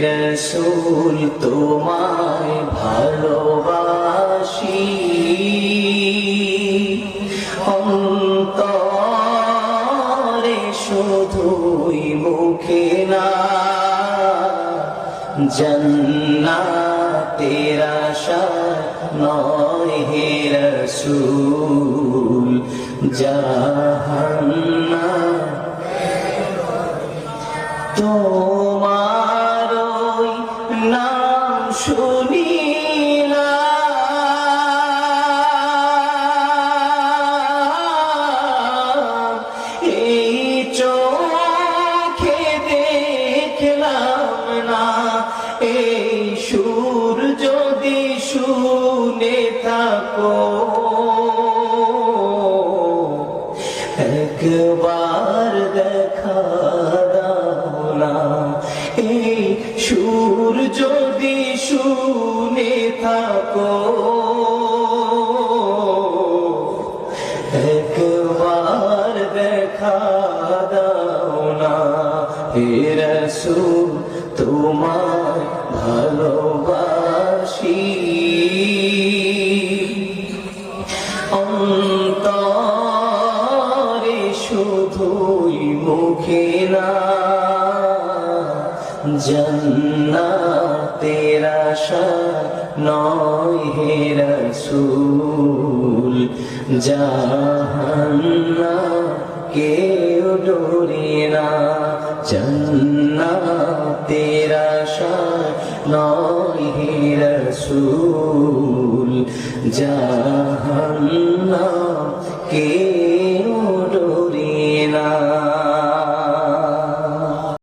রসূল তোমায় ভালোবাসি অন্তরে শুধুই মুখে না জান্নাতের আশা নয় হে রসূল জাহান্নাম তোমার ওই নাম শুনিলাম এই চোখে দেখলাম না এই সুর যদি শুনে থাকো একবার দেখা দাও না এই সুর যদি শুনে থাকো একবার দেখা দাও না হে রসূল তোমায় ভালোবাসি অন্তরে শুধুই মুখে না জান্নাতের আশা নয় হে রসূল জাহান্নাম কেউ ডোরে না জান্নাতের আশা নয় হে রসূল জাহান্নাম কে